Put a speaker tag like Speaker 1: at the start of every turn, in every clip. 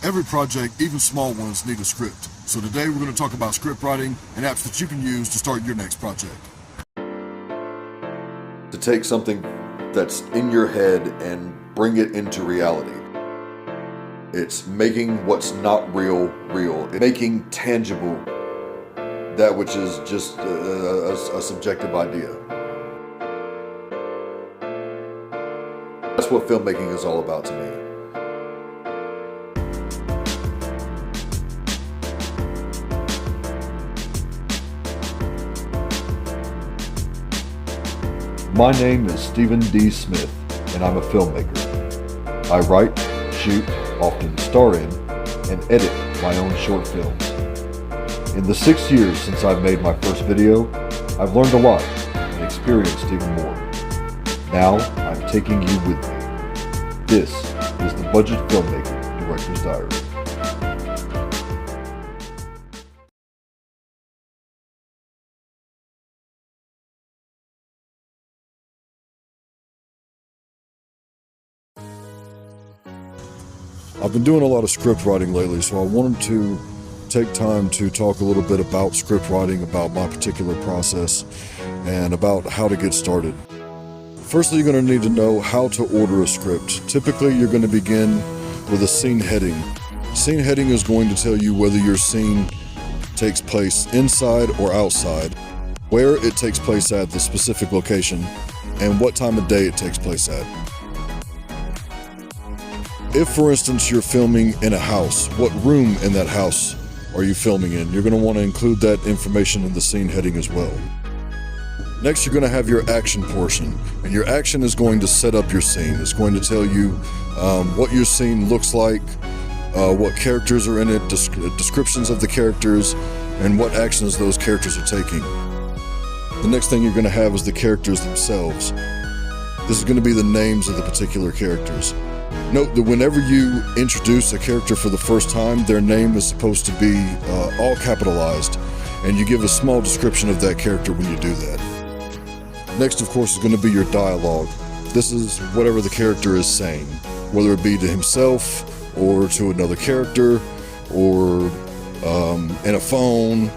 Speaker 1: Every project, even small ones, need a script. So today we're going to talk about script writing and apps that you can use to start your next project.
Speaker 2: To take something that's in your head and bring it into reality. It's making what's not real, real. Making tangible that which is just a subjective idea. That's what filmmaking is all about to me. My name is Stephen D. Smith, and I'm a filmmaker. I write, shoot, often star in, and edit my own short films. In the 6 years since I've made my first video, I've learned a lot and experienced even more. Now, I'm taking you with me. This is the Budget Filmmaker Director's Diary.
Speaker 1: I've been doing a lot of script writing lately, so I wanted to take time to talk a little bit about script writing, about my particular process, and about how to get started. Firstly, you're going to need to know how to order a script. Typically, you're going to begin with a scene heading. Scene heading is going to tell you whether your scene takes place inside or outside, where it takes place at the specific location, and what time of day it takes place at. If, for instance, you're filming in a house, what room in that house are you filming in? You're going to want to include that information in the scene heading as well. Next, you're going to have your action portion, and your action is going to set up your scene. It's going to tell you what your scene looks like, what characters are in it, descriptions of the characters, and what actions those characters are taking. The next thing you're going to have is the characters themselves. This is going to be the names of the particular characters. Note that whenever you introduce a character for the first time, their name is supposed to be all capitalized, and you give a small description of that character when you do that. Next, of course, is going to be your dialogue. This is whatever the character is saying, whether it be to himself, or to another character, or in a phone,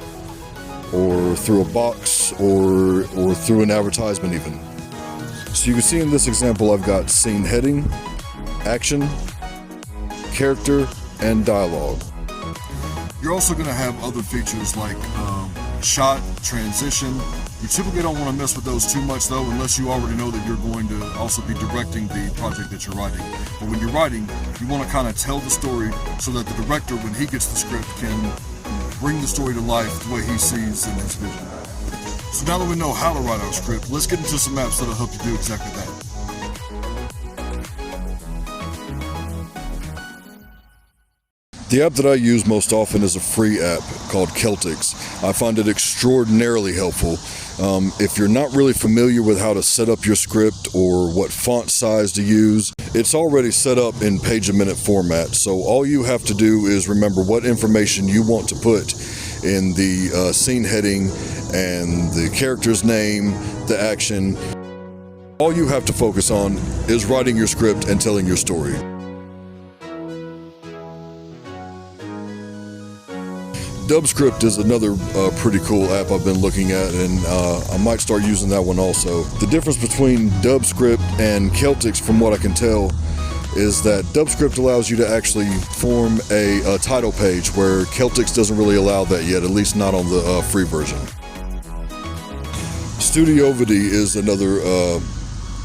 Speaker 1: or through a box, or through an advertisement even. So you can see in this example I've got scene heading, action, character, and dialogue. You're also going to have other features like shot, transition. You typically don't want to mess with those too much though, unless you already know that you're going to also be directing the project that you're writing. But when you're writing, you want to kind of tell the story so that the director, when he gets the script, can bring the story to life the way he sees in his vision. So now that we know how to write our script, let's get into some apps that'll help you do exactly that. The app that I use most often is a free app called Celtics. I find it extraordinarily helpful. If you're not really familiar with how to set up your script or what font size to use, it's already set up in page-a-minute format. So all you have to do is remember what information you want to put in the scene heading and the character's name, the action. All you have to focus on is writing your script and telling your story. Dubscript is another pretty cool app I've been looking at, and I might start using that one also. The difference between Dubscript and Celtics, from what I can tell, is that Dubscript allows you to actually form a title page, where Celtics doesn't really allow that yet, at least not on the free version. Studiovity is another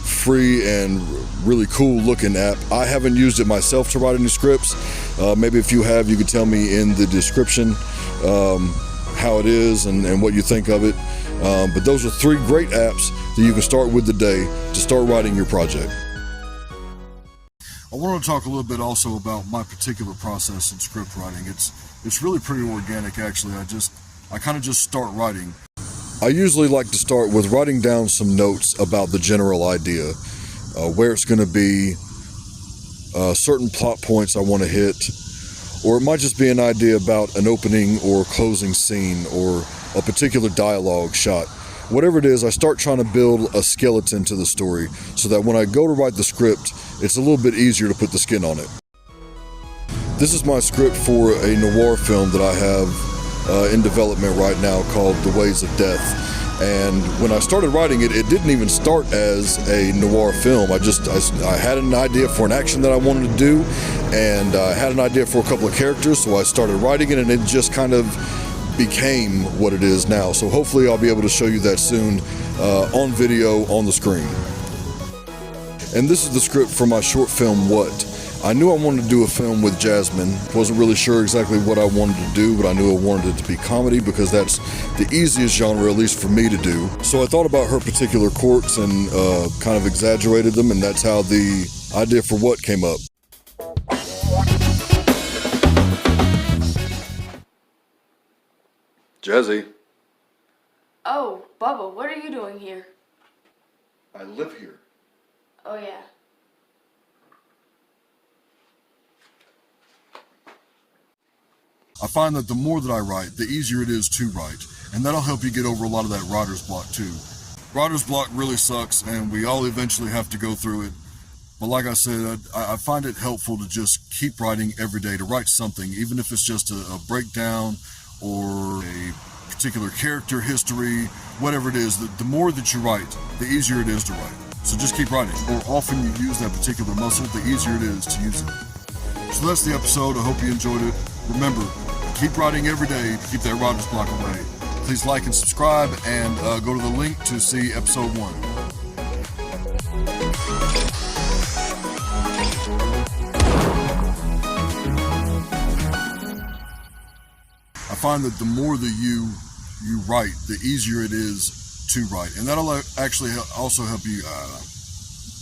Speaker 1: free and really cool looking app. I haven't used it myself to write any scripts. Maybe if you have, you could tell me in the description how it is and what you think of it. But those are three great apps that you can start with today to start writing your project. I want to talk a little bit also about my particular process in script writing. It's really pretty organic actually. I kind of just start writing. I usually like to start with writing down some notes about the general idea, where it's going to be, certain plot points I want to hit, or it might just be an idea about an opening or closing scene or a particular dialogue shot. Whatever it is, I start trying to build a skeleton to the story so that when I go to write the script, it's a little bit easier to put the skin on it. This is my script for a noir film that I have in development right now called The Ways of Death. And when I started writing it, it didn't even start as a noir film. I had an idea for an action that I wanted to do, and I had an idea for a couple of characters, so I started writing it, and it just kind of became what it is now. So hopefully I'll be able to show you that soon on video on the screen. And this is the script for my short film, What? I knew I wanted to do a film with Jasmine. Wasn't really sure exactly what I wanted to do, but I knew I wanted it to be comedy because that's the easiest genre, at least for me to do. So I thought about her particular quirks and kind of exaggerated them, and that's how the idea for What came up. Jazzy.
Speaker 3: Oh, Bubba, what are you doing here?
Speaker 1: I live here.
Speaker 3: Oh, yeah.
Speaker 1: I find that the more that I write, the easier it is to write, and that'll help you get over a lot of that writer's block too. Writer's block really sucks, and we all eventually have to go through it. But like I said, I find it helpful to just keep writing every day, to write something, even if it's just a breakdown or a particular character history, whatever it is. The more that you write, the easier it is to write. So just keep writing. The more often you use that particular muscle, the easier it is to use it. So that's the episode. I hope you enjoyed it. Remember, keep writing every day to keep that writer's block away. Please like and subscribe, and go to the link to see episode 1. I find that the more that you write, the easier it is to write, and that'll actually also help you